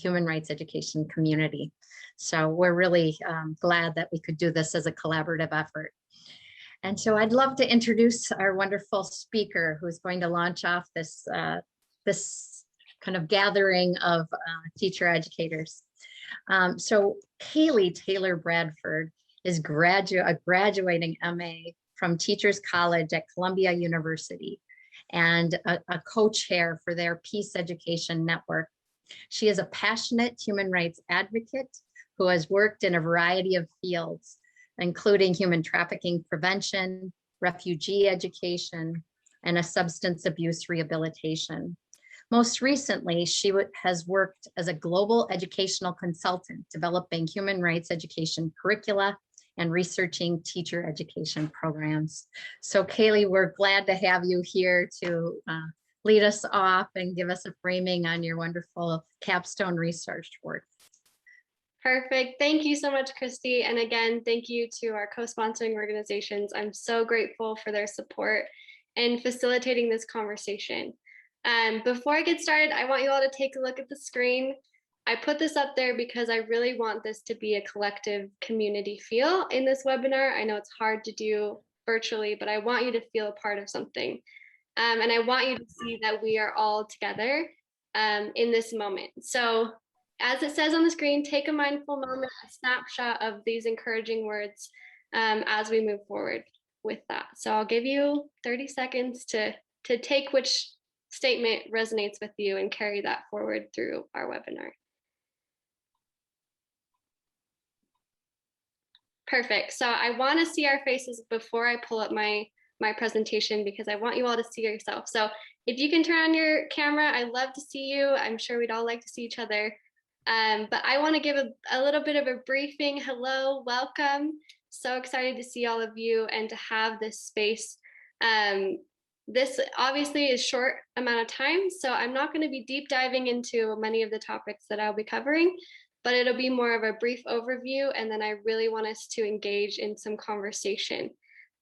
human rights education community. So we're really glad that we could do this as a collaborative effort. And so I'd love to introduce our wonderful speaker who's going to launch off this, this kind of gathering of teacher educators. So Kaylee Taylor Bradford is a graduating MA from Teachers College at Columbia University and a co-chair for their Peace Education Network. She is a passionate human rights advocate who has worked in a variety of fields, including human trafficking prevention, refugee education, and a substance abuse rehabilitation. Most recently, she has worked as a global educational consultant, developing human rights education curricula and researching teacher education programs. So Kaylee, we're glad to have you here to lead us off and give us a framing on your wonderful capstone research work. Perfect. Thank you so much, Christy. And again, thank you to our co-sponsoring organizations. I'm so grateful for their support in facilitating this conversation. Before I get started, I want you all to take a look at the screen. I put this up there because I really want this to be a collective community feel in this webinar. I know it's hard to do virtually, but I want you to feel a part of something. And I want you to see that we are all together in this moment. So as it says on the screen, take a mindful moment, a snapshot of these encouraging words as we move forward with that. So I'll give you 30 seconds to take which statement resonates with you and carry that forward through our webinar. Perfect. So I want to see our faces before I pull up my presentation because I want you all to see yourself. So if you can turn on your camera, I'd love to see you. I'm sure we'd all like to see each other. But I want to give a little bit of a briefing. Hello, welcome. So excited to see all of you and to have this space. This obviously is short amount of time, so I'm not going to be deep diving into many of the topics that I'll be covering, but it'll be more of a brief overview, and then I really want us to engage in some conversation.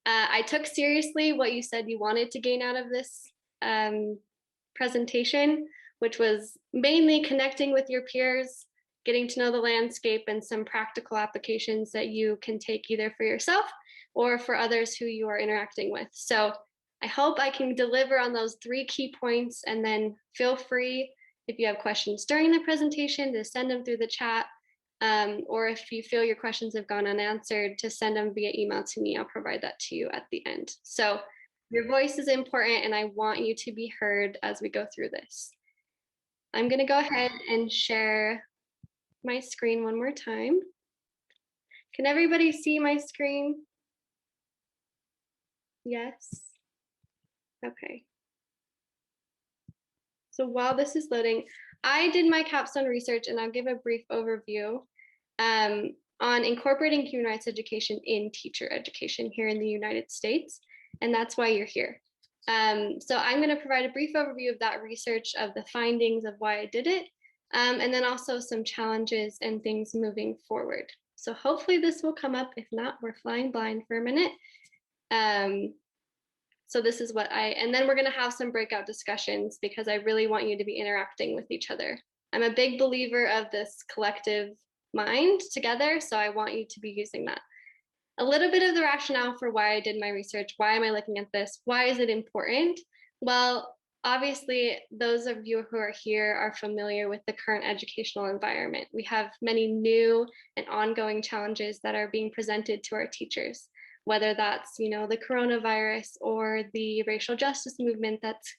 I took seriously what you said you wanted to gain out of this presentation, which was mainly connecting with your peers, getting to know the landscape, and some practical applications that you can take either for yourself or for others who you are interacting with. So I hope I can deliver on those 3 key points, and then feel free if you have questions during the presentation to send them through the chat, or if you feel your questions have gone unanswered, to send them via email to me. I'll provide that to you at the end. So your voice is important, and I want you to be heard as we go through this. I'm going to go ahead and share my screen one more time. Can everybody see my screen? Yes. Okay. So while this is loading, I did my capstone research, and I'll give a brief overview on incorporating human rights education in teacher education here in the United States, and that's why you're here. So I'm going to provide a brief overview of that research, of the findings, of why I did it, and then also some challenges and things moving forward. So hopefully this will come up. If not, we're flying blind for a minute. So this is what and then we're going to have some breakout discussions because I really want you to be interacting with each other. I'm a big believer of this collective mind together, so I want you to be using that. A little bit of the rationale for why I did my research. Why am I looking at this? Why is it important? Well, obviously, those of you who are here are familiar with the current educational environment. We have many new and ongoing challenges that are being presented to our teachers, whether that's, the coronavirus or the racial justice movement that's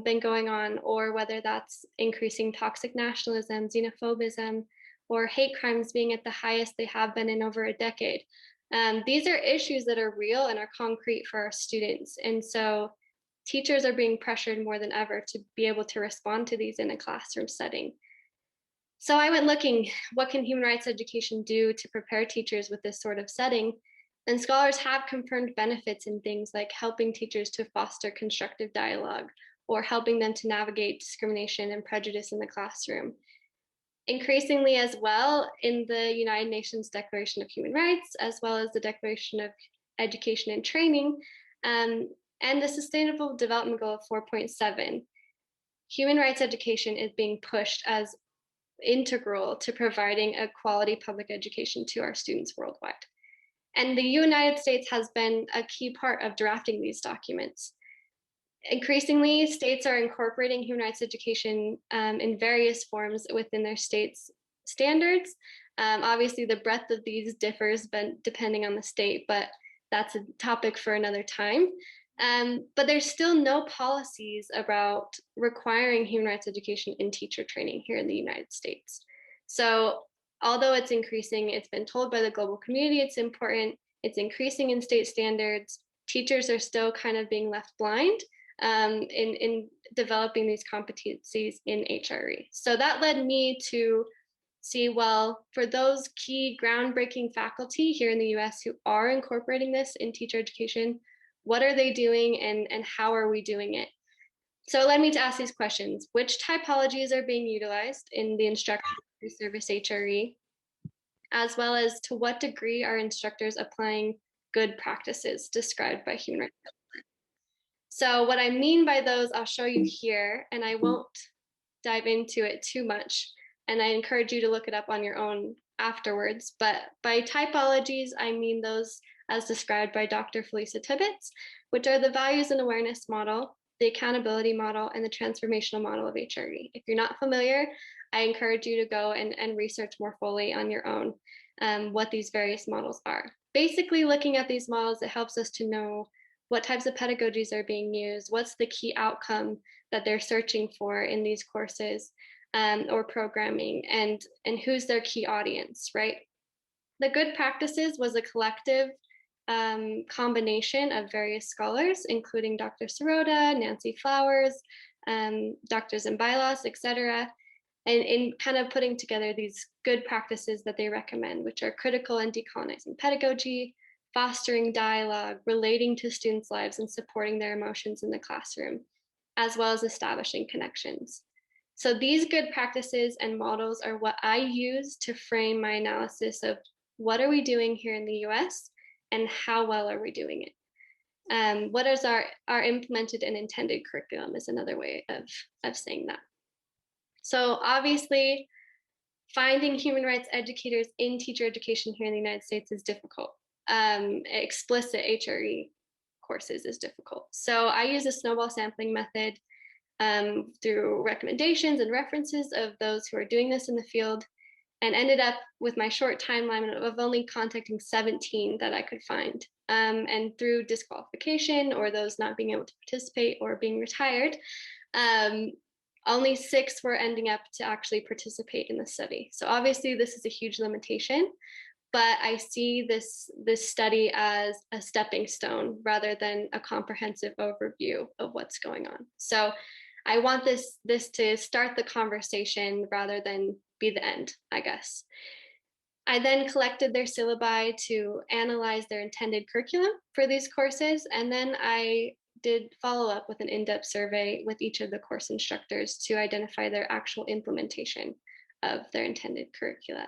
been going on, or whether that's increasing toxic nationalism, xenophobism, or hate crimes being at the highest they have been in over a decade. These are issues that are real and are concrete for our students. And so teachers are being pressured more than ever to be able to respond to these in a classroom setting. So I went looking, what can human rights education do to prepare teachers with this sort of setting? And scholars have confirmed benefits in things like helping teachers to foster constructive dialogue, or helping them to navigate discrimination and prejudice in the classroom. Increasingly as well, in the United Nations Declaration of Human Rights, as well as the Declaration of Education and Training, and the Sustainable Development Goal of 4.7, human rights education is being pushed as integral to providing a quality public education to our students worldwide. And the United States has been a key part of drafting these documents. Increasingly, states are incorporating human rights education in various forms within their state's standards. Obviously, the breadth of these differs depending on the state, but that's a topic for another time. But there's still no policies about requiring human rights education in teacher training here in the United States. So although it's increasing, it's been told by the global community it's important, it's increasing in state standards, teachers are still kind of being left blind in developing these competencies in HRE. So that led me to see, well, for those key groundbreaking faculty here in the US who are incorporating this in teacher education, what are they doing and how are we doing it? So it led me to ask these questions. Which typologies are being utilized in the instruction of Preservice HRE? As well as to what degree are instructors applying good practices described by human rights? So what I mean by those, I'll show you here, and I won't dive into it too much. And I encourage you to look it up on your own afterwards. But by typologies, I mean those as described by Dr. Felisa Tibbetts, which are the values and awareness model, the accountability model, and the transformational model of HRE. If you're not familiar, I encourage you to go and research more fully on your own what these various models are. Basically, looking at these models, it helps us to know what types of pedagogies are being used, what's the key outcome that they're searching for in these courses or programming, and who's their key audience, right? The good practices was a collective combination of various scholars, including Dr. Sirota, Nancy Flowers, Dr. Zambailos, etc., and in kind of putting together these good practices that they recommend, which are critical and decolonizing pedagogy, fostering dialogue, relating to students' lives, and supporting their emotions in the classroom, as well as establishing connections. So these good practices and models are what I use to frame my analysis of what are we doing here in the US and how well are we doing it. What is our implemented and intended curriculum is another way of saying that. So obviously, finding human rights educators in teacher education here in the United States is difficult. Explicit HRE courses is difficult. So I use a snowball sampling method through recommendations and references of those who are doing this in the field, and ended up with my short timeline of only contacting 17 that I could find. And through disqualification or those not being able to participate or being retired, only 6 were ending up to actually participate in the study. So obviously this is a huge limitation, but I see this study as a stepping stone rather than a comprehensive overview of what's going on. So I want this to start the conversation rather than be the end, I guess. I then collected their syllabi to analyze their intended curriculum for these courses, and then I did follow up with an in-depth survey with each of the course instructors to identify their actual implementation of their intended curricula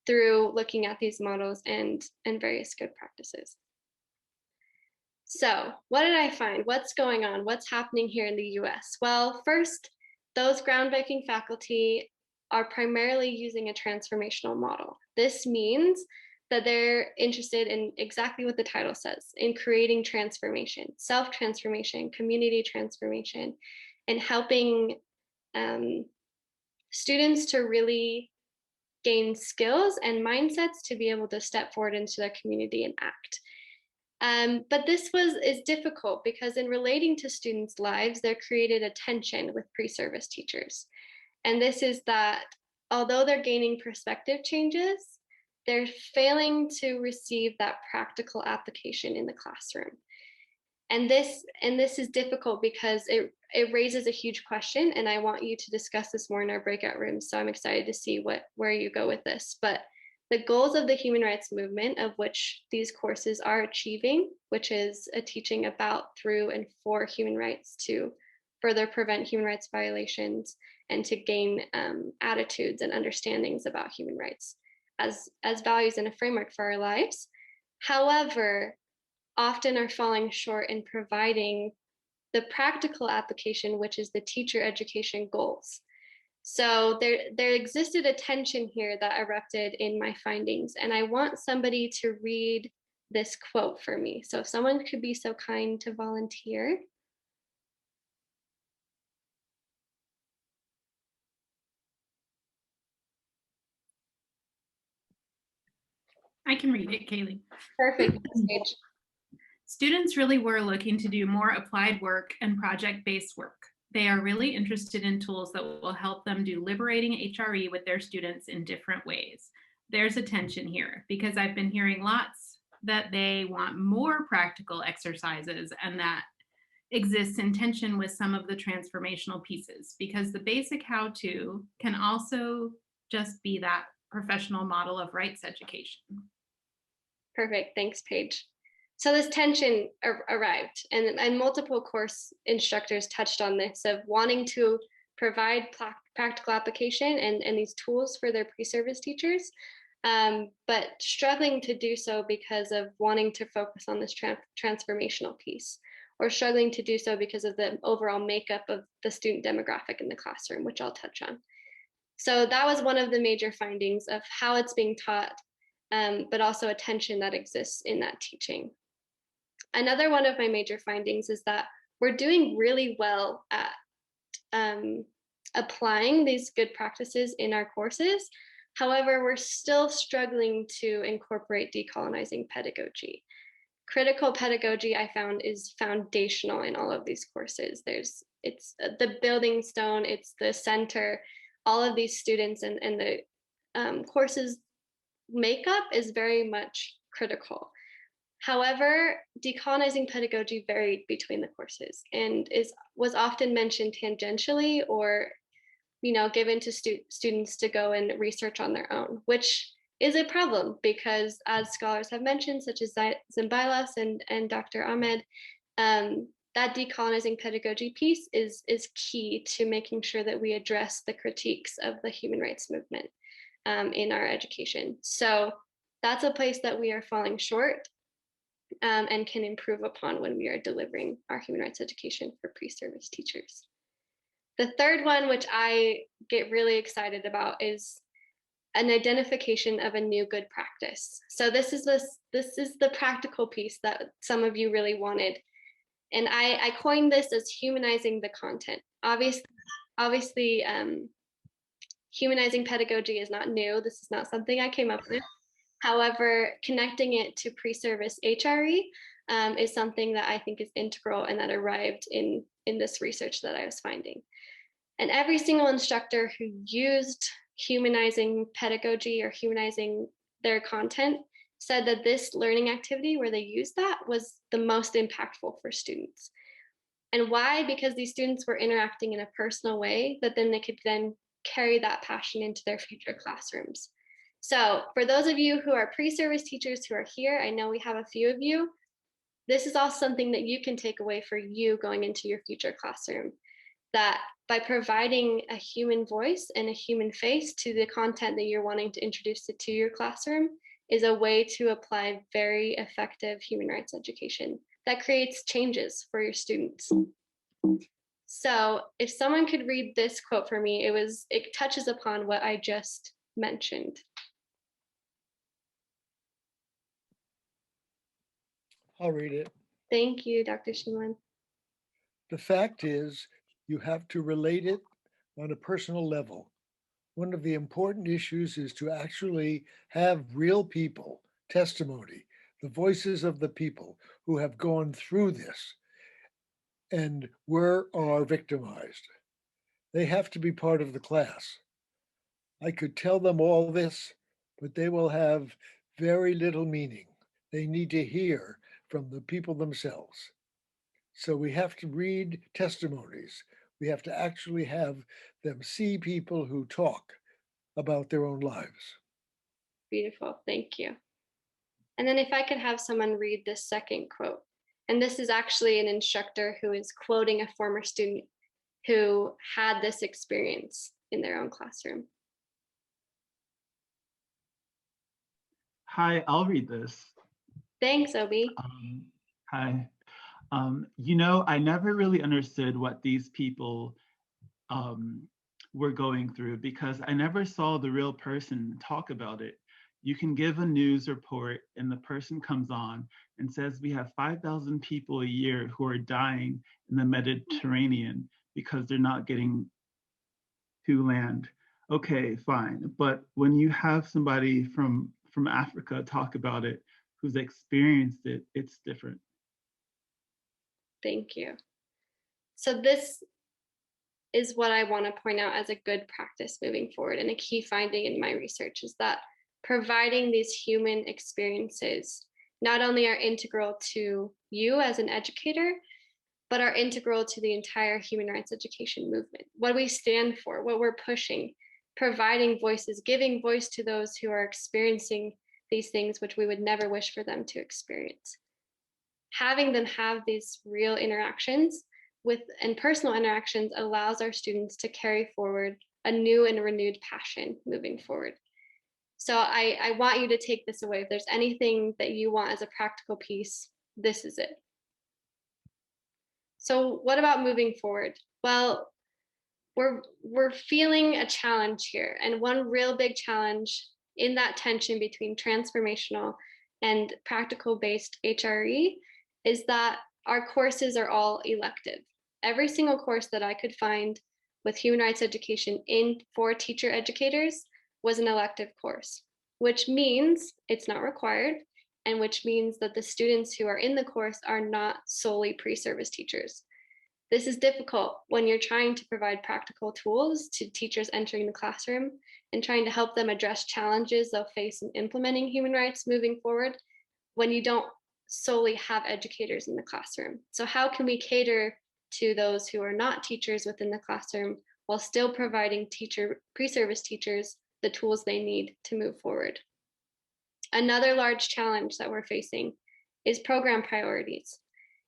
through looking at these models and various good practices. So what did I find? What's going on? What's happening here in the US? Well, first, those groundbreaking faculty are primarily using a transformational model. This means that they're interested in exactly what the title says, in creating transformation, self-transformation, community transformation, and helping students to really gain skills and mindsets to be able to step forward into their community and act. But this is difficult because in relating to students' lives, there created a tension with pre-service teachers. And this is that although they're gaining perspective changes, they're failing to receive that practical application in the classroom. And this is difficult because it raises a huge question, and I want you to discuss this more in our breakout rooms. So I'm excited to see where you go with this. But the goals of the human rights movement, of which these courses are achieving, which is a teaching about, through, and for human rights to further prevent human rights violations and to gain attitudes and understandings about human rights as values and a framework for our lives. However, often are falling short in providing the practical application, which is the teacher education goals. So there existed a tension here that erupted in my findings, and I want somebody to read this quote for me. So if someone could be so kind to volunteer. I can read it, Kaylee. Perfect. Students really were looking to do more applied work and project-based work. They are really interested in tools that will help them do liberating HRE with their students in different ways. There's a tension here because I've been hearing lots that they want more practical exercises, and that exists in tension with some of the transformational pieces, because the basic how-to can also just be that professional model of rights education. Perfect. Thanks, Paige. So this tension arrived, and multiple course instructors touched on this, of wanting to provide practical application and these tools for their pre-service teachers, but struggling to do so because of wanting to focus on this transformational piece, or struggling to do so because of the overall makeup of the student demographic in the classroom, which I'll touch on. So that was one of the major findings of how it's being taught, but also a tension that exists in that teaching. Another one of my major findings is that we're doing really well at applying these good practices in our courses. However, we're still struggling to incorporate decolonizing pedagogy. Critical pedagogy, I found, is foundational in all of these courses. It's the building stone, it's the center. All of these students and the courses makeup is very much critical. However, decolonizing pedagogy varied between the courses and was often mentioned tangentially, or given to students to go and research on their own, which is a problem because, as scholars have mentioned, such as Zimbilas and Dr. Ahmed, that decolonizing pedagogy piece is key to making sure that we address the critiques of the human rights movement in our education. So that's a place that we are falling short, and can improve upon when we are delivering our human rights education for pre-service teachers. The third one, which I get really excited about, is an identification of a new good practice. So this is the practical piece that some of you really wanted. And I coined this as humanizing the content. Obviously, humanizing pedagogy is not new. This is not something I came up with. However, connecting it to pre-service HRE is something that I think is integral and that arrived in this research that I was finding. And every single instructor who used humanizing pedagogy or humanizing their content said that this learning activity where they used that was the most impactful for students. And why? Because these students were interacting in a personal way that then they could then carry that passion into their future classrooms. So for those of you who are pre-service teachers who are here, I know we have a few of you, this is also something that you can take away for you going into your future classroom, that by providing a human voice and a human face to the content that you're wanting to introduce to your classroom is a way to apply very effective human rights education that creates changes for your students. So if someone could read this quote for me, it touches upon what I just mentioned. I'll read it. Thank you, Dr. Shimon. The fact is, you have to relate it on a personal level. One of the important issues is to actually have real people, testimony, the voices of the people who have gone through this and were or are victimized. They have to be part of the class. I could tell them all this, but they will have very little meaning. They need to hear from the people themselves. So we have to read testimonies. We have to actually have them see people who talk about their own lives. Beautiful, thank you. And then if I could have someone read this second quote. And this is actually an instructor who is quoting a former student who had this experience in their own classroom. Hi, I'll read this. Thanks, Obi. Hi. I never really understood what these people we're going through, because I never saw the real person talk about it. You can give a news report and the person comes on and says we have 5,000 people a year who are dying in the Mediterranean because they're not getting to land. Okay, fine. But when you have somebody from Africa talk about it, who's experienced it, it's different. Thank you. So this is what I want to point out as a good practice moving forward. And a key finding in my research is that providing these human experiences not only are integral to you as an educator, but are integral to the entire human rights education movement. What we stand for, what we're pushing, providing voices, giving voice to those who are experiencing these things which we would never wish for them to experience. Having them have these real interactions and personal interactions allows our students to carry forward a new and renewed passion moving forward. So I want you to take this away. If there's anything that you want as a practical piece, this is it. So what about moving forward? Well, we're feeling a challenge here. And one real big challenge in that tension between transformational and practical-based HRE is that our courses are all elective. Every single course that I could find with human rights education for teacher educators was an elective course, which means it's not required, and which means that the students who are in the course are not solely pre-service teachers. This is difficult when you're trying to provide practical tools to teachers entering the classroom and trying to help them address challenges they'll face in implementing human rights moving forward when you don't solely have educators in the classroom. So how can we cater to those who are not teachers within the classroom while still providing pre-service teachers the tools they need to move forward? Another large challenge that we're facing is program priorities.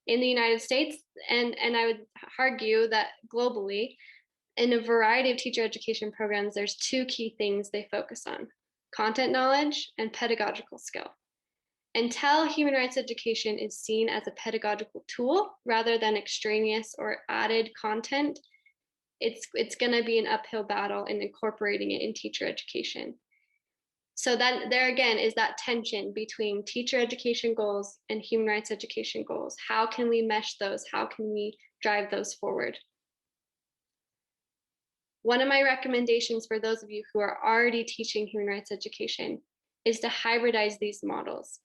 In the United States, and I would argue that globally, in a variety of teacher education programs, there's two key things they focus on: content knowledge and pedagogical skill. Until human rights education is seen as a pedagogical tool rather than extraneous or added content, it's going to be an uphill battle in incorporating it in teacher education. So then there again is that tension between teacher education goals and human rights education goals. How can we mesh those? How can we drive those forward? One of my recommendations for those of you who are already teaching human rights education is to hybridize these models.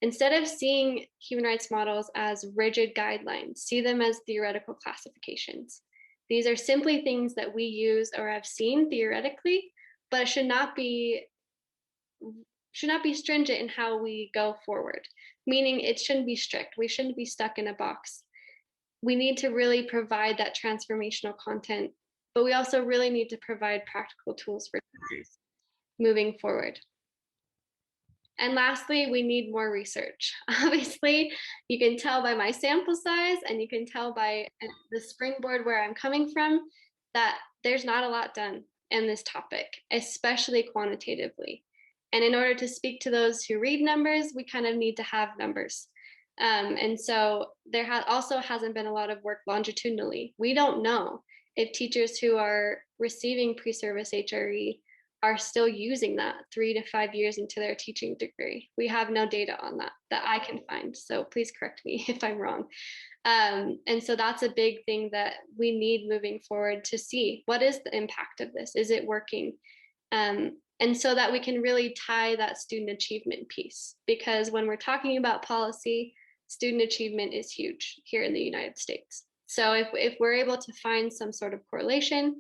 Instead of seeing human rights models as rigid guidelines, see them as theoretical classifications. These are simply things that we use or have seen theoretically, but it should not be stringent in how we go forward, meaning it shouldn't be strict. We shouldn't be stuck in a box. We need to really provide that transformational content, but we also really need to provide practical tools for teachers moving forward. And lastly, we need more research. Obviously, you can tell by my sample size and you can tell by the springboard where I'm coming from that there's not a lot done in this topic, especially quantitatively. And in order to speak to those who read numbers, we kind of need to have numbers. And so there also hasn't been a lot of work longitudinally. We don't know if teachers who are receiving pre-service HRE are still using that 3 to 5 years into their teaching degree. We have no data on that I can find. So please correct me if I'm wrong. And so that's a big thing that we need moving forward to see what is the impact of this? Is it working? And so that we can really tie that student achievement piece, because when we're talking about policy, student achievement is huge here in the United States. So if we're able to find some sort of correlation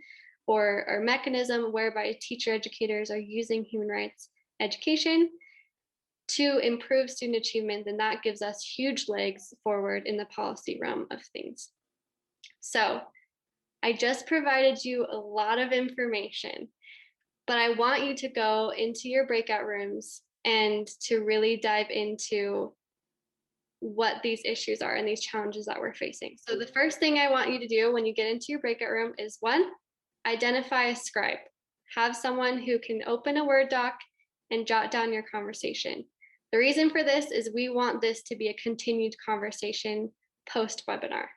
or mechanism whereby teacher educators are using human rights education to improve student achievement, then that gives us huge legs forward in the policy realm of things. So I just provided you a lot of information, but I want you to go into your breakout rooms and to really dive into what these issues are and these challenges that we're facing. So the first thing I want you to do when you get into your breakout room is, one, identify a scribe. Have someone who can open a Word doc and jot down your conversation. The reason for this is we want this to be a continued conversation post-webinar.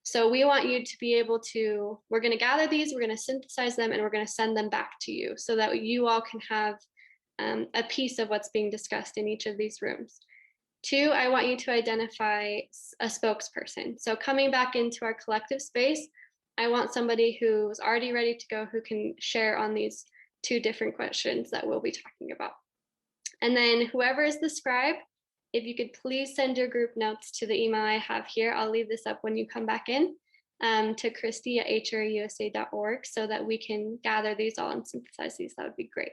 So we want you to be able to, we're going to gather these, we're going to synthesize them, and we're going to send them back to you so that you all can have a piece of what's being discussed in each of these rooms. 2, I want you to identify a spokesperson. So coming back into our collective space, I want somebody who's already ready to go, who can share on these 2 different questions that we'll be talking about. And then whoever is the scribe, if you could please send your group notes to the email I have here. I'll leave this up when you come back in, to Christy@hreusa.org so that we can gather these all and synthesize these. That would be great.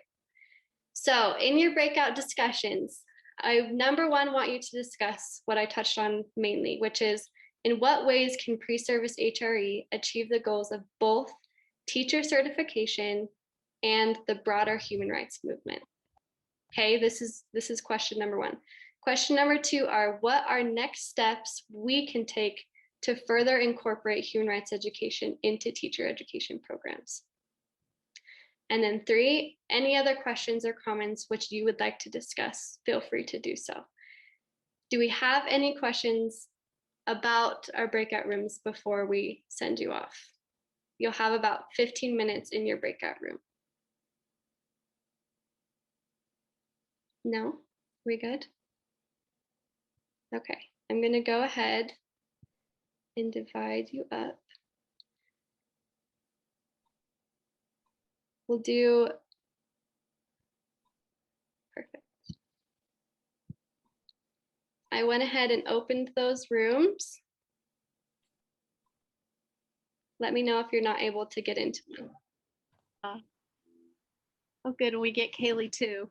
So in your breakout discussions, I, number 1, want you to discuss what I touched on mainly, which is in what ways can Preservice HRE achieve the goals of both teacher certification and the broader human rights movement? Okay, this is question number 1. Question number 2 are, what are next steps we can take to further incorporate human rights education into teacher education programs? And then 3, any other questions or comments which you would like to discuss, feel free to do so. Do we have any questions about our breakout rooms before we send you off? You'll have about 15 minutes in your breakout room. No? We good? Okay, I'm going to go ahead and divide you up. We'll do, perfect. I went ahead and opened those rooms. Let me know if you're not able to get into them. Oh, good. We get Kaylee too.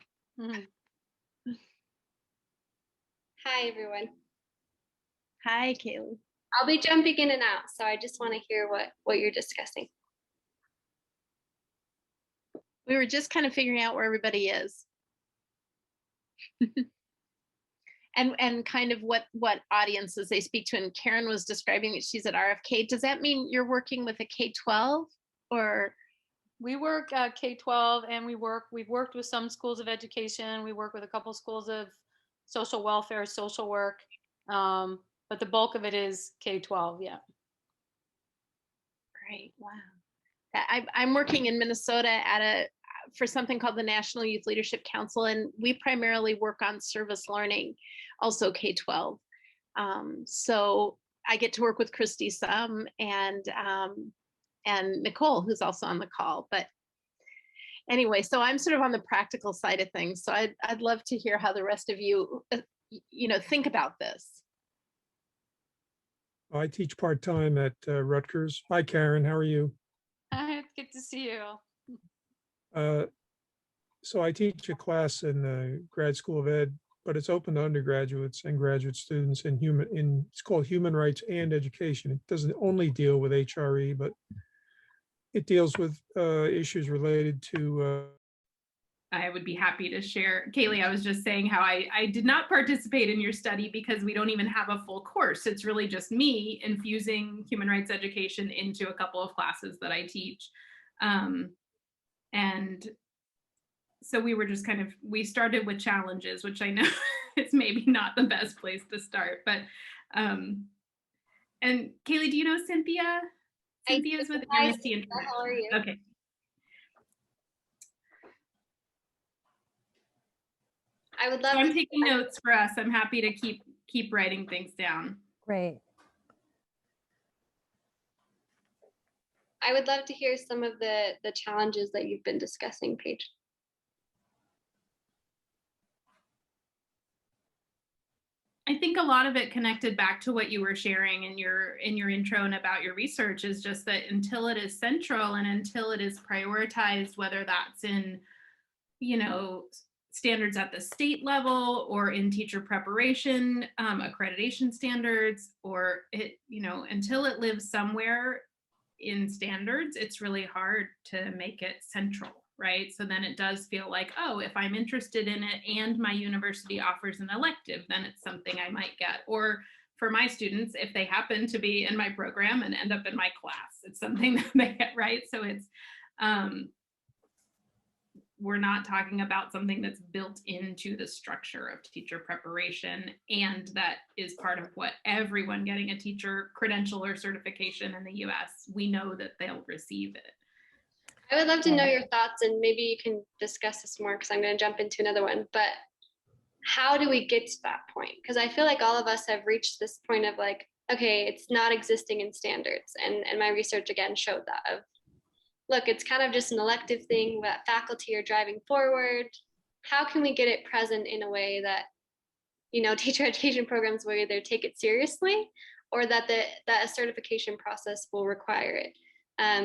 Hi, everyone. Hi, Kaylee. I'll be jumping in and out, so I just want to hear what you're discussing. We were just kind of figuring out where everybody is. and kind of what audiences they speak to. And Karen was describing that she's at RFK. Does that mean you're working with a K-12 or? We work at K-12 and we've worked with some schools of education. We work with a couple schools of social welfare, social work. But the bulk of it is K-12, yeah. Great, wow. I'm working in Minnesota for something called the National Youth Leadership Council, and we primarily work on service learning, also K-12. So I get to work with Christy some and Nicole, who's also on the call. But anyway, so I'm sort of on the practical side of things. So I'd love to hear how the rest of you, think about this. I teach part-time at Rutgers. Hi, Karen. How are you? Hi, it's good to see you. So I teach a class in the Grad School of Ed, but it's open to undergraduates and graduate students it's called Human Rights and Education. It doesn't only deal with HRE, but it deals with issues related to I would be happy to share. Kaylee, I was just saying how I did not participate in your study because we don't even have a full course. It's really just me infusing human rights education into a couple of classes that I teach. And so we were just we started with challenges, which I know it's maybe not the best place to start, but, and Kaylee, do you know Cynthia? Cynthia's with Amnesty International. How are you? Okay. I would love. So I'm taking notes for us. I'm happy to keep writing things down. Great. I would love to hear some of the challenges that you've been discussing, Paige. I think a lot of it connected back to what you were sharing in your intro and about your research is just that until it is central and until it is prioritized, whether that's in, standards at the state level or in teacher preparation, accreditation standards, or until it lives somewhere in standards, it's really hard to make it central, right? So then it does feel like, oh, if I'm interested in it and my university offers an elective, then it's something I might get. Or for my students, if they happen to be in my program and end up in my class, it's something that they get, right? So it's, we're not talking about something that's built into the structure of teacher preparation, and that is part of what everyone getting a teacher credential or certification in the US, we know that they'll receive it. I would love to know your thoughts, and maybe you can discuss this more because I'm going to jump into another one. But how do we get to that point? Because I feel like all of us have reached this point of like, okay, it's not existing in standards. And my research again showed that of, look, it's kind of just an elective thing that faculty are driving forward. How can we get it present in a way that, teacher education programs will either take it seriously or that a certification process will require it?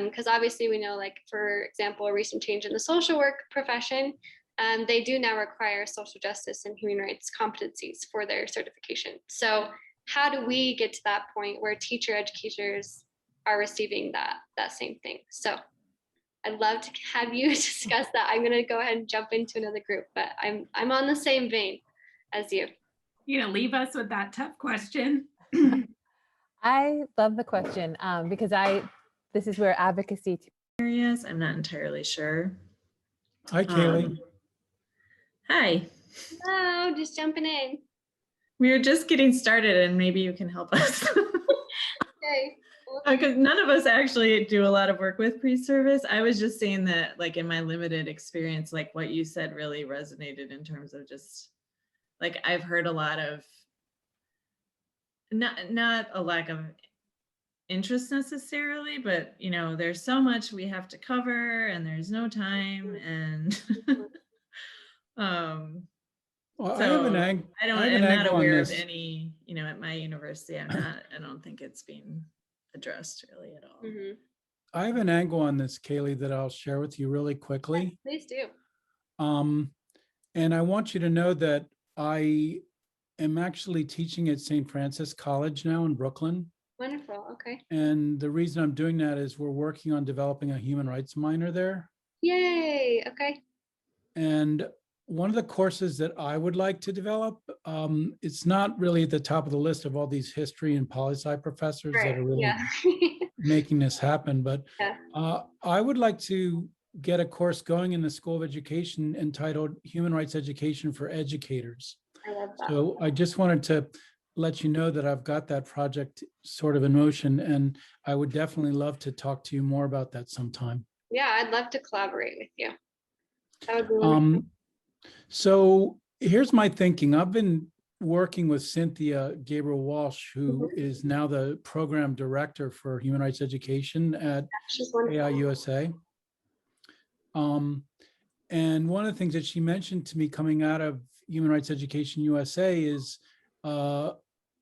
Because obviously we know, like, for example, a recent change in the social work profession, they do now require social justice and human rights competencies for their certification. So how do we get to that point where teacher educators are receiving that same thing? So I'd love to have you discuss that. I'm going to go ahead and jump into another group, but I'm on the same vein as you. You know, leave us with that tough question. I love the question because this is where advocacy areas. I'm not entirely sure. Hi, Kaylee. Hi. Hello, just jumping in. We are just getting started, and maybe you can help us. Okay. Because none of us actually do a lot of work with pre-service. I was just saying that, like, in my limited experience, like what you said really resonated in terms of just, like, I've heard a lot of, not a lack of interest necessarily, but there's so much we have to cover and there's no time, and Well, so I'm not aware of any, at my university, I don't think it's being addressed really at all. Mm-hmm. I have an angle on this, Kaylee, that I'll share with you really quickly. Please do. And I want you to know that I am actually teaching at St. Francis College now in Brooklyn. Wonderful. Okay. And the reason I'm doing that is we're working on developing a human rights minor there. Yay. Okay. And one of the courses that I would like to develop, it's not really at the top of the list of all these history and poli-sci professors that are really making this happen. But I would like to get a course going in the School of Education entitled Human Rights Education for Educators. I love that. So I just wanted to let you know that I've got that project sort of in motion, and I would definitely love to talk to you more about that sometime. Yeah, I'd love to collaborate with you. That would be wonderful. So here's my thinking. I've been working with Cynthia Gabriel Walsh, who is now the program director for human rights education at AIUSA. And one of the things that she mentioned to me coming out of Human Rights Education USA is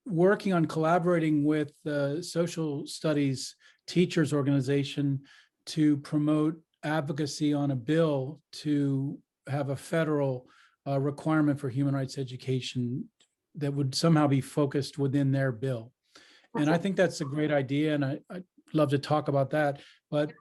working on collaborating with the social studies teachers organization to promote advocacy on a bill to have a federal requirement for human rights education that would somehow be focused within their bill. And I think that's a great idea, and I'd love to talk about that. But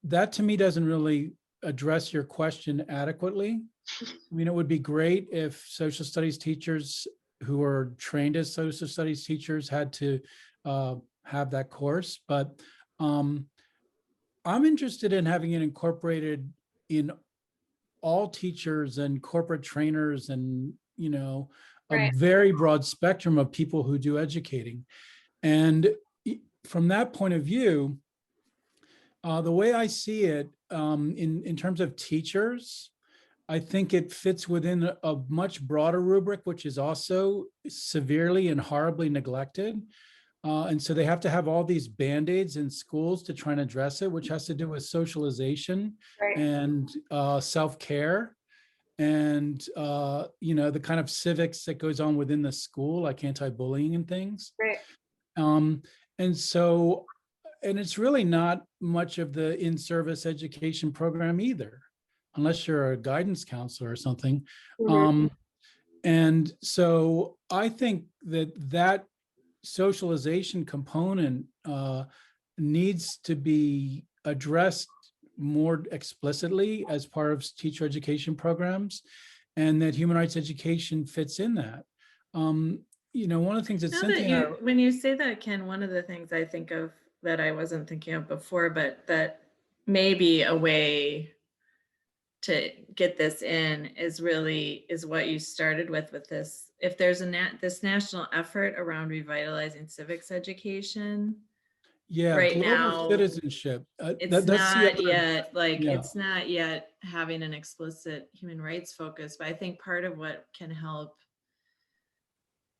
that to me doesn't really address your question adequately. I mean, it would be great if social studies teachers who are trained as social studies teachers had to have that course, but I'm interested in having it incorporated in all teachers and corporate trainers and, a very broad spectrum of people who do educating. And from that point of view, the way I see it in terms of teachers, I think it fits within a much broader rubric, which is also severely and horribly neglected. And so they have to have all these Band-Aids in schools to try and address it, which has to do with socialization and self-care and, the kind of civics that goes on within the school, like anti-bullying and things. And so, and it's really not much of the in-service education program either, unless you're a guidance counselor or something. And so I think that socialization component needs to be addressed more explicitly as part of teacher education programs, and that human rights education fits in that. One of the things that Cynthia, when you say that, Ken, one of the things I think of that I wasn't thinking of before, but that may be a way to get this in is what you started with this. If there's this national effort around revitalizing civics education, Yeah, right global now, citizenship. it's That's the not other, yet yeah. it's not yet having an explicit human rights focus. But I think part of what can help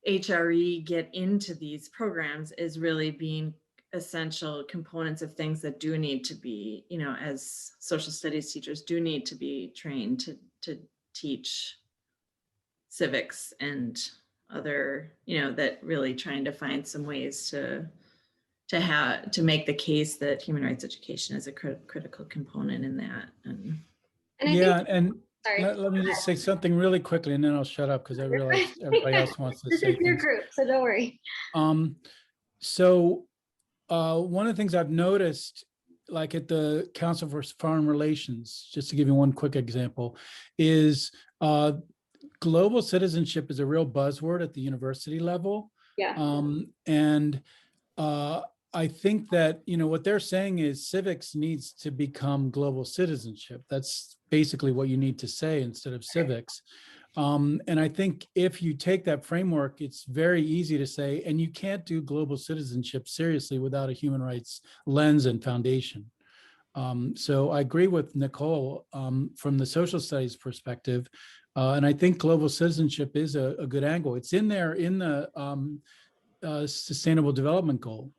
HRE get into these programs is really being essential components of things that do need to be, as social studies teachers do need to be trained to teach civics and other, that really trying to find some ways to make the case that human rights education is a critical component in that. And I Yeah, think, and sorry. let me just say something really quickly, and then I'll shut up because I realize everybody else wants to This say is your things. group, so don't worry. So one of the things I've noticed, like at the Council for Foreign Relations, just to give you one quick example, is global citizenship is a real buzzword at the university level. Yeah. And I think that, what they're saying is civics needs to become global citizenship. That's basically what you need to say instead of civics. And I think if you take that framework, it's very easy to say, and you can't do global citizenship seriously without a human rights lens and foundation. So I agree with Nicole from the social studies perspective. And I think global citizenship is a good angle. It's in there in the Sustainable Development Goal.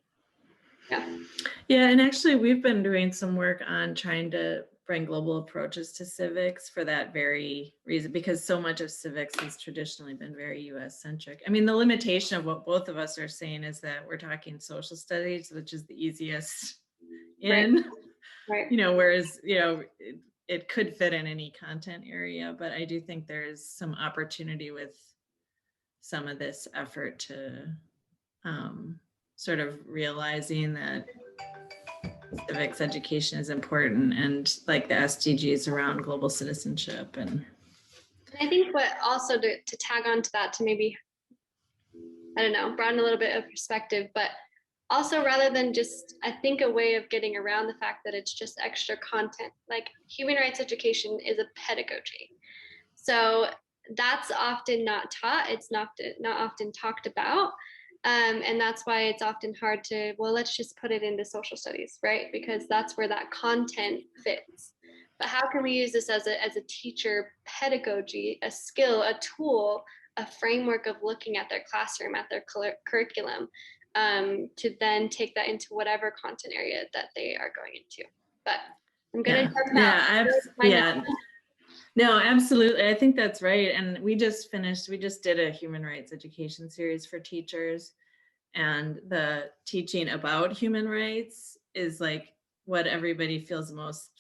Yeah, and actually we've been doing some work on trying to bring global approaches to civics for that very reason, because so much of civics has traditionally been very US centric. I mean, the limitation of what both of us are saying is that we're talking social studies, which is the easiest in, right. Whereas, it could fit in any content area, but I do think there's some opportunity with some of this effort to sort of realizing that civics education is important, and like the SDGs around global citizenship. And I think what also to tag on to that, to maybe, I don't know, broaden a little bit of perspective, but also rather than just, I think a way of getting around the fact that it's just extra content, like human rights education is a pedagogy. So that's often not taught, it's not often talked about. And that's why it's often hard to, well, let's just put it into social studies, right? Because that's where that content fits. But how can we use this as a teacher pedagogy, a skill, a tool, a framework of looking at their classroom, at their curriculum, to then take that into whatever content area that they are going into. But I'm going to jump out. No, absolutely. I think that's right. And we just did a human rights education series for teachers, and the teaching about human rights is like what everybody feels most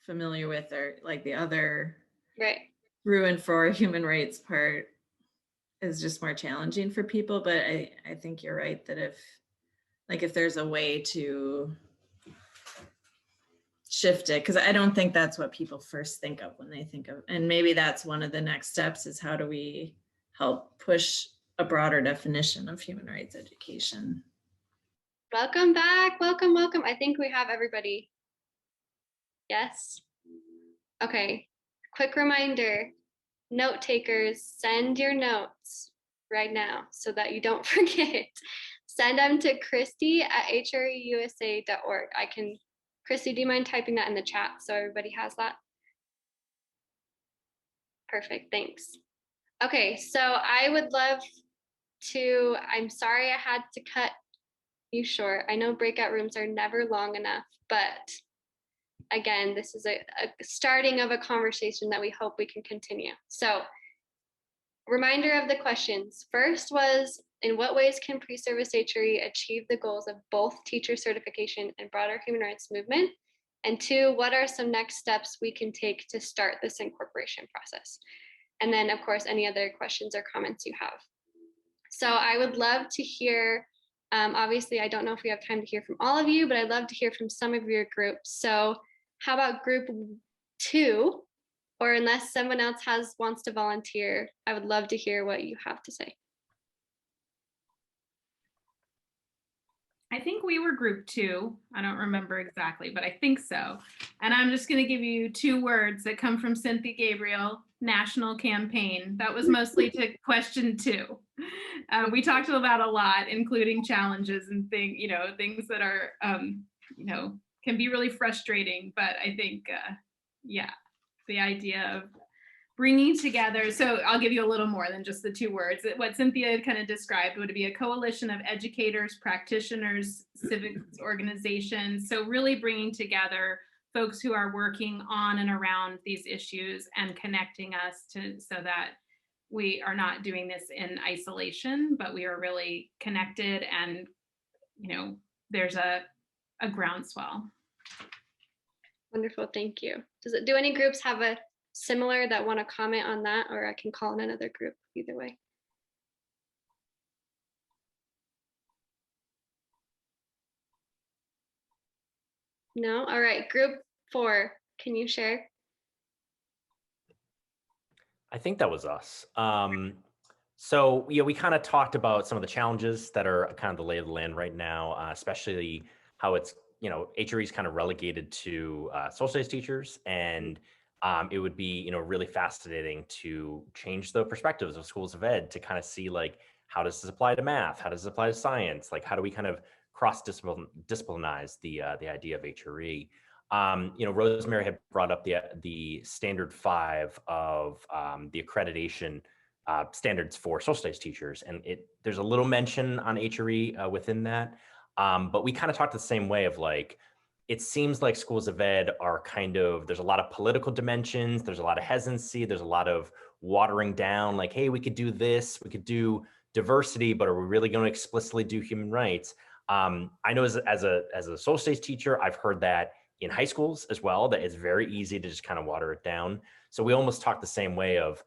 familiar with, or like the other ruin for human rights part is just more challenging for people. But I think you're right that if there's a way to shift it, because I don't think that's what people first think of when they think of, and maybe that's one of the next steps, is how do we help push a broader definition of human rights education. Welcome back. Welcome. I think we have everybody. Yes. Okay. Quick reminder, note takers, send your notes right now so that you don't forget. Send them to Christy@hreusa.org. Christy, do you mind typing that in the chat so everybody has that? Perfect, thanks. Okay, so I would love to, I'm sorry I had to cut you short. I know breakout rooms are never long enough, but again, this is a starting of a conversation that we hope we can continue. So, reminder of the questions. First was, in what ways can Preservice HRE achieve the goals of both teacher certification and broader human rights movement? And two, what are some next steps we can take to start this incorporation process? And then, of course, any other questions or comments you have. So I would love to hear, obviously, I don't know if we have time to hear from all of you, but I'd love to hear from some of your groups. So how about group 2? Or unless someone else wants to volunteer, I would love to hear what you have to say. I think we were group 2. I don't remember exactly, but I think so. And I'm just going to give you 2 words that come from Cynthia Gabriel, national campaign. That was mostly to question 2. We talked about a lot, including challenges and things that are, can be really frustrating. But I think, the idea of bringing together, so I'll give you a little more than just the 2 words. What Cynthia kind of described would be a coalition of educators, practitioners, civic organizations. So really bringing together folks who are working on and around these issues and connecting us so that we are not doing this in isolation, but we are really connected and, there's a groundswell. Wonderful, thank you. Do any groups have a similar that want to comment on that, or I can call in another group, either way. No? All right, group 4, can you share? I think that was us. So we kind of talked about some of the challenges that are kind of the lay of the land right now, especially how it's, HRE is kind of relegated to social studies teachers, and it would be, really fascinating to change the perspectives of schools of ed to kind of see, like, how does this apply to math? How does it apply to science? Like, how do we kind of cross-disciplinize the idea of HRE? Rosemary had brought up the standard 5 of the accreditation standards for social studies teachers, and there's a little mention on HRE within that, but we kind of talked the same way of, like, it seems like schools of ed are there's a lot of political dimensions, there's a lot of hesitancy, there's a lot of watering down, like, hey, we could do this, we could do diversity, but are we really going to explicitly do human rights? I know as a social studies teacher, I've heard that in high schools as well, that it's very easy to just kind of water it down. So we almost talk the same way of,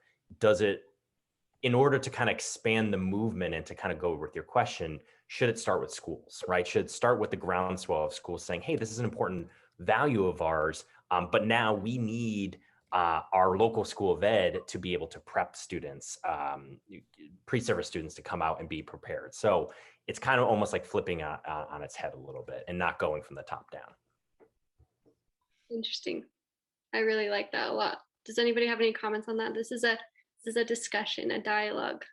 in order to kind of expand the movement and to kind of go with your question, should it start with schools, right? Should it start with the groundswell of schools saying, hey, this is an important value of ours, but now we need our local school of ed to be able to prep students, pre-service students to come out and be prepared. So it's kind of almost like flipping on its head a little bit and not going from the top down. Interesting. I really like that a lot. Does anybody have any comments on that? This is a discussion, a dialogue.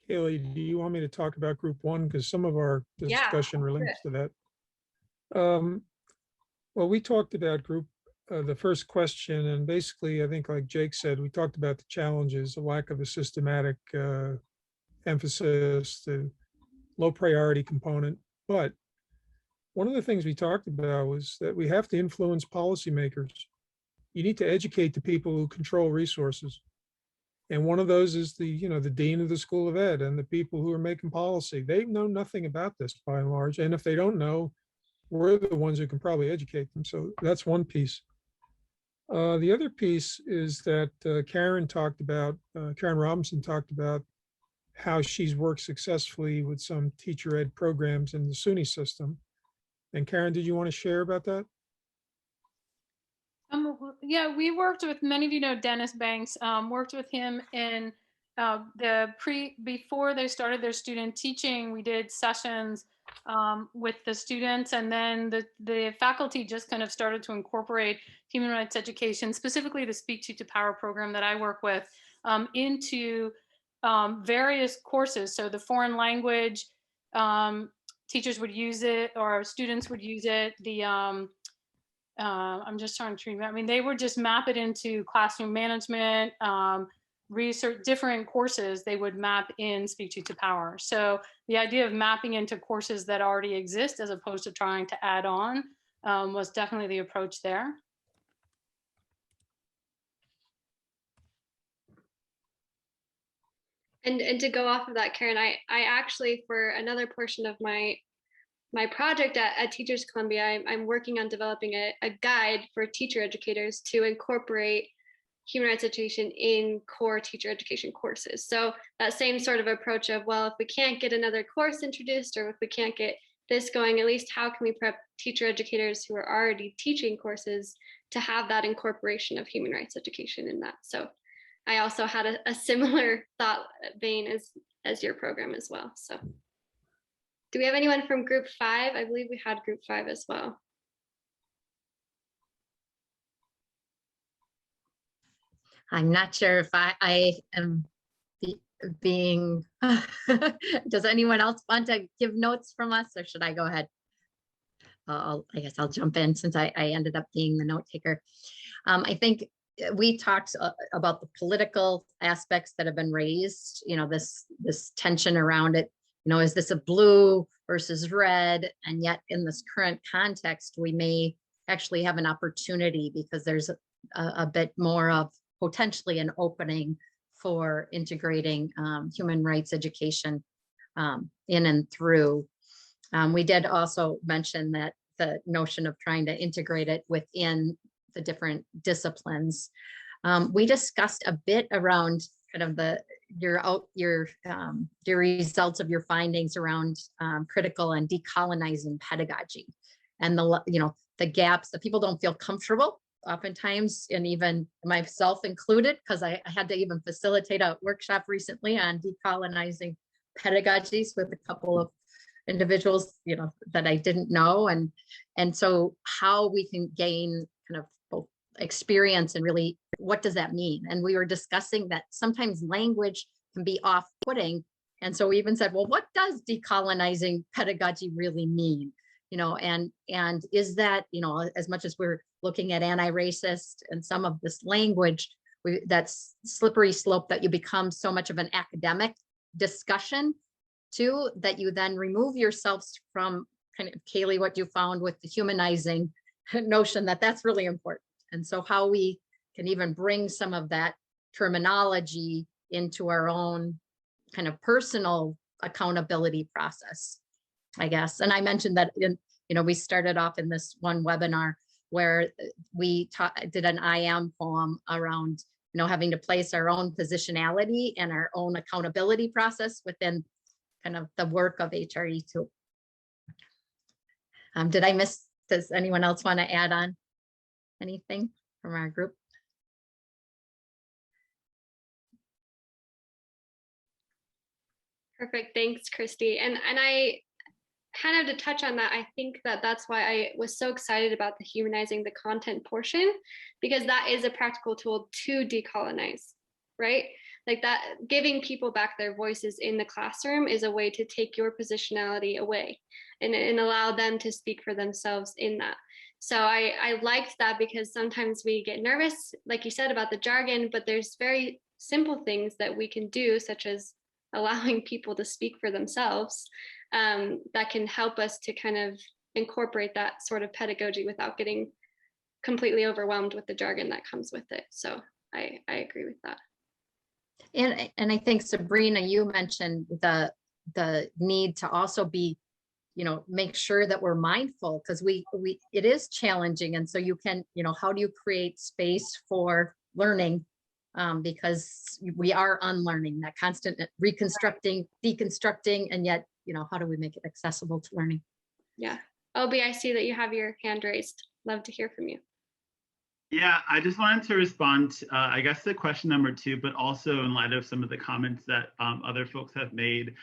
Kaylee, do you want me to talk about group 1? Because some of our discussion relates to that. Well, we talked about the first question, and basically, I think, like Jake said, we talked about the challenges, the lack of a systematic emphasis, the low priority component. But one of the things we talked about was that we have to influence policymakers. You need to educate the people who control resources. And one of those is the dean of the School of Ed and the people who are making policy. They know nothing about this by and large. And if they don't know, we're the ones who can probably educate them. So that's one piece. The other piece is that Karen Robinson talked about how she's worked successfully with some teacher ed programs in the SUNY system. And Karen, did you want to share about that? Yeah, we worked with, many of you know Dennis Banks, worked with him in before they started their student teaching. We did sessions with the students, and then the faculty just kind of started to incorporate human rights education, specifically the Speak to Power program that I work with, into various courses. So the foreign language, teachers would use it, or students would use it. I'm just trying to remember. I mean, they would just map it into classroom management, research, different courses. They would map in Speak to Power. So the idea of mapping into courses that already exist, as opposed to trying to add on, was definitely the approach there. And to go off of that, Karen, I actually, for another portion of my project at Teachers Columbia, I'm working on developing a guide for teacher educators to incorporate human rights education in core teacher education courses. So that same sort of approach of, well, if we can't get another course introduced, or if we can't get this going, at least how can we prep teacher educators who are already teaching courses to have that incorporation of human rights education in that. So I also had a similar thought vein as your program as well. So Do we have anyone from group 5? I believe we had group 5 as well. I'm not sure if I am being, does anyone else want to give notes from us, or should I go ahead? I guess I'll jump in since I ended up being the note taker. I think we talked about the political aspects that have been raised, this tension around it. Is this a blue versus red? And yet in this current context, we may actually have an opportunity because there's a bit more of potentially an opening for integrating human rights education in and through. We did also mention that the notion of trying to integrate it within the different disciplines. We discussed a bit around kind of your results of your findings around critical and decolonizing pedagogy, and the gaps that people don't feel comfortable oftentimes, and even myself included, because I had to even facilitate a workshop recently on decolonizing pedagogies with a couple of individuals, that I didn't know. And so how we can gain kind of both experience and really, what does that mean? And we were discussing that sometimes language can be off-putting. And so we even said, well, what does decolonizing pedagogy really mean? And is that, as much as we're looking at anti-racist and some of this language, that's slippery slope that you become so much of an academic discussion too, that you then remove yourselves from kind of, Kaylee, what you found with the humanizing notion that's really important. And so how we can even bring some of that terminology into our own kind of personal accountability process, I guess. And I mentioned that we started off in this one webinar where we did an I am poem around, having to place our own positionality and our own accountability process within kind of the work of HRE too. Did I miss, does anyone else want to add on anything from our group? Perfect, thanks, Christy. And I kind of, to touch on that, I think that's why I was so excited about the humanizing the content portion, because that is a practical tool to decolonize, right? Like that, giving people back their voices in the classroom is a way to take your positionality away and allow them to speak for themselves in that. So I liked that, because sometimes we get nervous, like you said, about the jargon, but there's very simple things that we can do, such as allowing people to speak for themselves, that can help us to kind of incorporate that sort of pedagogy without getting completely overwhelmed with the jargon that comes with it. So I agree with that. And I think, Sabrina, you mentioned the need to also be, make sure that we're mindful, because it is challenging. And so you can, how do you create space for learning? Because we are unlearning, that constant reconstructing, deconstructing, and yet, how do we make it accessible to learning? Yeah. Obi, I see that you have your hand raised. Love to hear from you. Yeah, I just wanted to respond, I guess, to question number 2, but also in light of some of the comments that other folks have made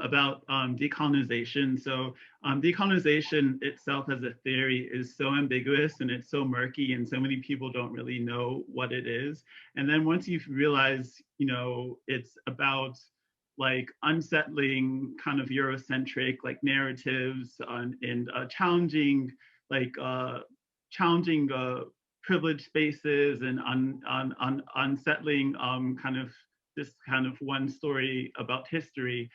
about decolonization. So decolonization itself as a theory is so ambiguous and it's so murky, and so many people don't really know what it is. And then once you realize, it's about like unsettling kind of Eurocentric like narratives and challenging privileged spaces and unsettling kind of this kind of one story about history,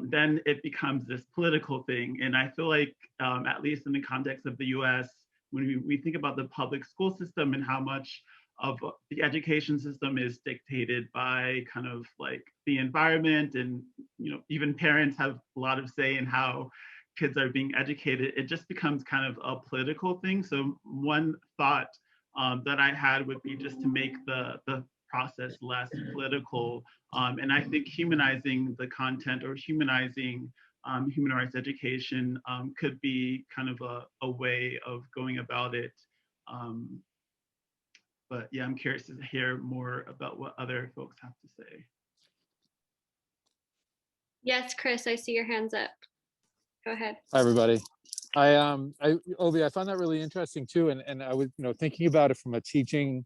then it becomes this political thing. And I feel like, at least in the context of the US, when we think about the public school system and how much of the education system is dictated by kind of like the environment, and even parents have a lot of say in how kids are being educated, it just becomes kind of a political thing. So one thought that I had would be just to make the process less political. And I think humanizing the content or humanizing human rights education could be kind of a way of going about it. But yeah, I'm curious to hear more about what other folks have to say. Yes, Chris, I see your hands up. Go ahead. Hi, everybody. Obi, I found that really interesting too. And I was, thinking about it from a teaching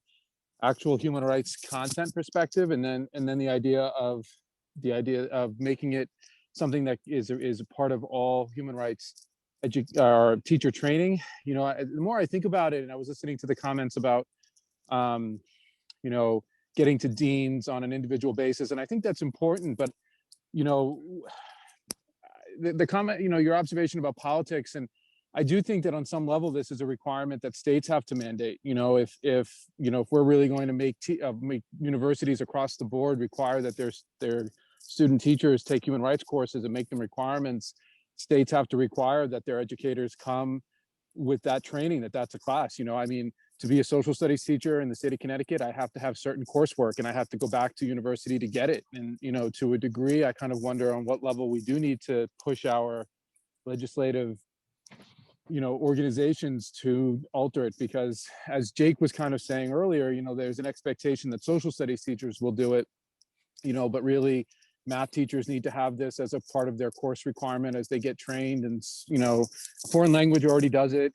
actual human rights content perspective, and then the idea of making it something that is a part of all human rights or teacher training. The more I think about it, and I was listening to the comments about, getting to deans on an individual basis, and I think that's important. But the comment, your observation about politics, and I do think that on some level this is a requirement that states have to mandate. If we're really going to make universities across the board require that their student teachers take human rights courses and make them requirements, states have to require that their educators come with that training, that's a class. To be a social studies teacher in the state of Connecticut, I have to have certain coursework and I have to go back to university to get it. And, to a degree, I kind of wonder on what level we do need to push our legislative, organizations to alter it, because as Jake was kind of saying earlier, there's an expectation that social studies teachers will do it, but really math teachers need to have this as a part of their course requirement as they get trained. And foreign language already does it,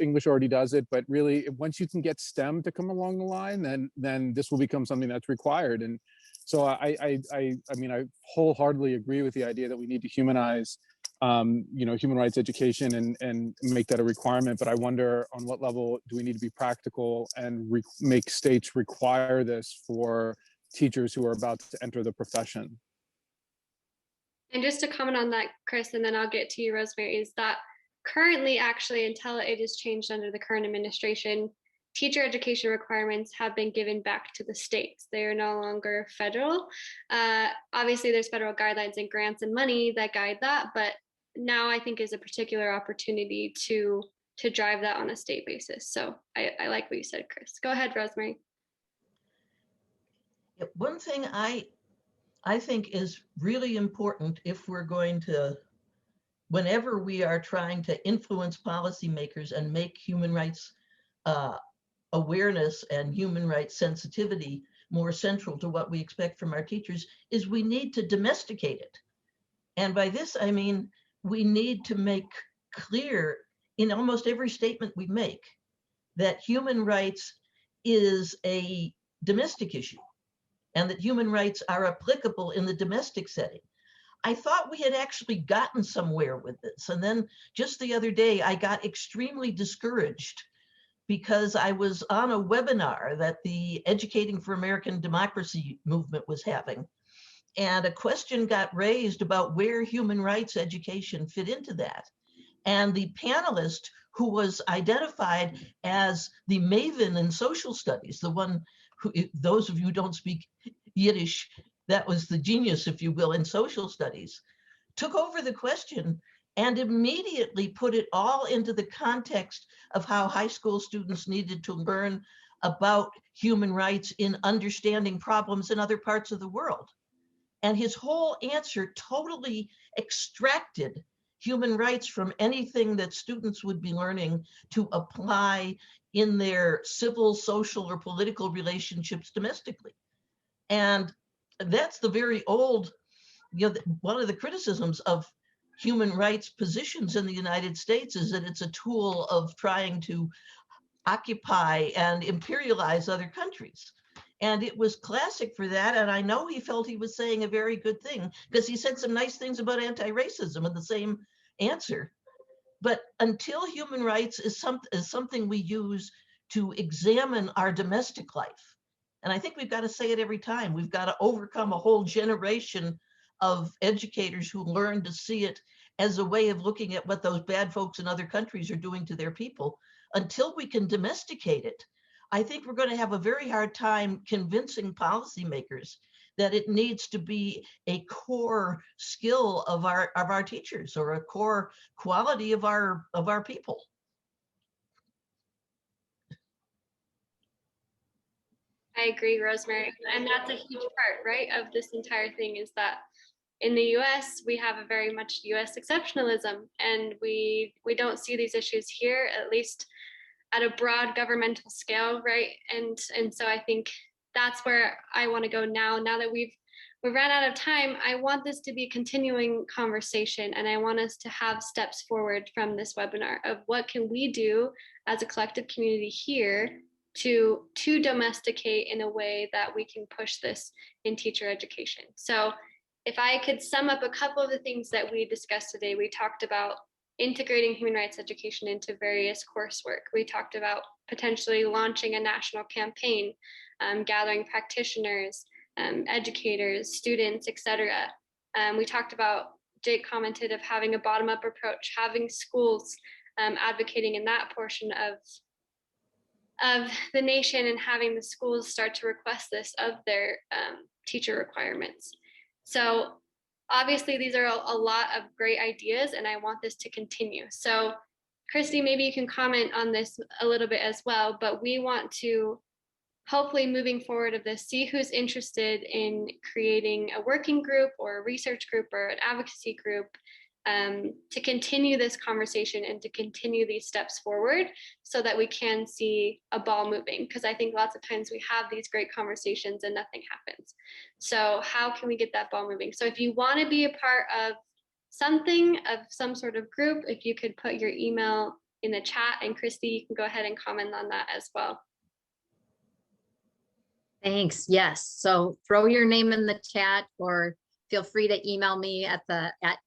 English already does it, but really once you can get STEM to come along the line, then this will become something that's required. And so I wholeheartedly agree with the idea that we need to humanize human rights education and make that a requirement. But I wonder on what level do we need to be practical and make states require this for teachers who are about to enter the profession. And just to comment on that, Chris, and then I'll get to you, Rosemary, is that currently, actually, until it is changed under the current administration, teacher education requirements have been given back to the states. They are no longer federal. Obviously, there's federal guidelines and grants and money that guide that, but now I think is a particular opportunity to drive that on a state basis. So I like what you said, Chris. Go ahead, Rosemary. One thing I think is really important if we're going to, whenever we are trying to influence policymakers and make human rights awareness and human rights sensitivity more central to what we expect from our teachers, is we need to domesticate it. And by this, I mean, we need to make clear in almost every statement we make that human rights is a domestic issue, and that human rights are applicable in the domestic setting. I thought we had actually gotten somewhere with this. And then just the other day, I got extremely discouraged because I was on a webinar that the Educating for American Democracy movement was having. And a question got raised about where human rights education fit into that. And the panelist, who was identified as the maven in social studies, the one who, those of you who don't speak Yiddish, that was the genius, if you will, in social studies, took over the question and immediately put it all into the context of how high school students needed to learn about human rights in understanding problems in other parts of the world. And his whole answer totally extracted human rights from anything that students would be learning to apply in their civil, social, or political relationships domestically. And that's the very old, one of the criticisms of human rights positions in the United States is that it's a tool of trying to occupy and imperialize other countries. And it was classic for that. And I know he felt he was saying a very good thing because he said some nice things about anti-racism in the same answer. But until human rights is something we use to examine our domestic life, and I think we've got to say it every time, we've got to overcome a whole generation of educators who learn to see it as a way of looking at what those bad folks in other countries are doing to their people. Until we can domesticate it, I think we're going to have a very hard time convincing policymakers that it needs to be a core skill of our teachers or a core quality of our people. I agree, Rosemary. And that's a huge part, right, of this entire thing is that in the US, we have a very much US exceptionalism, and we don't see these issues here, at least at a broad governmental scale, right? And so I think that's where I want to go now that we've we ran out of time. I want this to be a continuing conversation, and I want us to have steps forward from this webinar of what can we do as a collective community here to domesticate in a way that we can push this in teacher education. So if I could sum up a couple of the things that we discussed today, we talked about integrating human rights education into various coursework. We talked about potentially launching a national campaign, gathering practitioners, educators, students, etc. We talked about, Jake commented, of having a bottom-up approach, having schools advocating in that portion of the nation, and having the schools start to request this of their teacher requirements. So obviously these are a lot of great ideas, and I want this to continue. So Christy, maybe you can comment on this a little bit as well, but we want to hopefully moving forward of this, see who's interested in creating a working group or a research group or an advocacy group to continue this conversation and to continue these steps forward so that we can see a ball moving. Because I think lots of times we have these great conversations and nothing happens. So how can we get that ball moving? So if you want to be a part of something, of some sort of group, if you could put your email in the chat, and Christy, you can go ahead and comment on that as well. Thanks. Yes. So throw your name in the chat, or feel free to email me at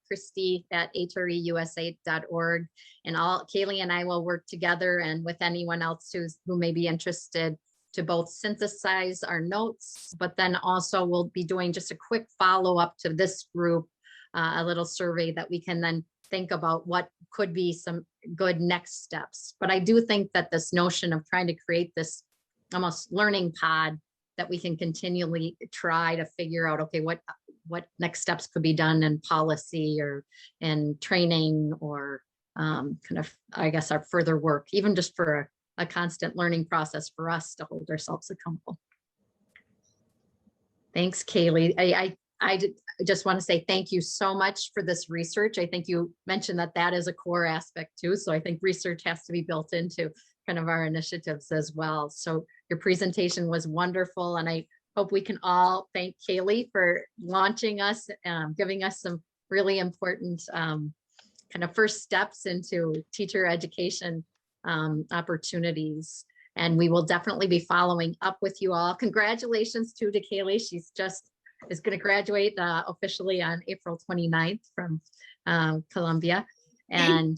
Christy@hreusa.org, and Kaylee and I will work together, and with anyone else who may be interested, to both synthesize our notes, but then also we'll be doing just a quick follow-up to this group, a little survey that we can then think about what could be some good next steps. But I do think that this notion of trying to create this almost learning pod that we can continually try to figure out, okay, what next steps could be done in policy or in training, or kind of, I guess, our further work, even just for a constant learning process for us to hold ourselves accountable. Thanks, Kaylee. I just want to say thank you so much for this research. I think you mentioned that is a core aspect too. So I think research has to be built into kind of our initiatives as well. So your presentation was wonderful, and I hope we can all thank Kaylee for launching us, giving us some really important kind of first steps into teacher education opportunities. And we will definitely be following up with you all. Congratulations to Kaylee. She's is going to graduate officially on April 29th from Columbia. And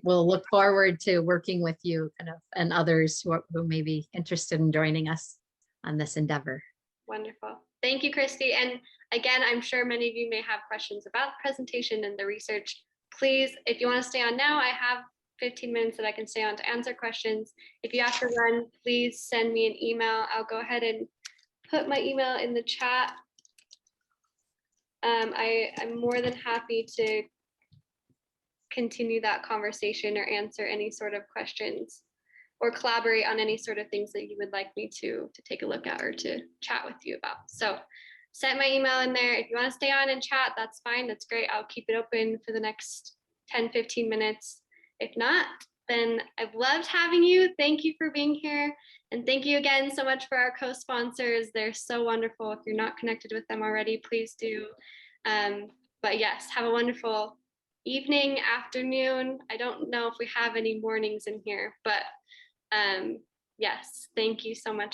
we'll look forward to working with you and others who may be interested in joining us on this endeavor. Wonderful. Thank you, Christy. And again, I'm sure many of you may have questions about the presentation and the research. Please, if you want to stay on now, I have 15 minutes that I can stay on to answer questions. If you have to run, please send me an email. I'll go ahead and put my email in the chat. I'm more than happy to continue that conversation or answer any sort of questions or collaborate on any sort of things that you would like me to take a look at or to chat with you about. So set my email in there. If you want to stay on and chat, that's fine. That's great. I'll keep it open for the next 10, 15 minutes. If not, then I've loved having you. Thank you for being here. And thank you again so much for our co-sponsors. They're so wonderful. If you're not connected with them already, please do. But yes, have a wonderful evening, afternoon. I don't know if we have any mornings in here, but yes, thank you so much.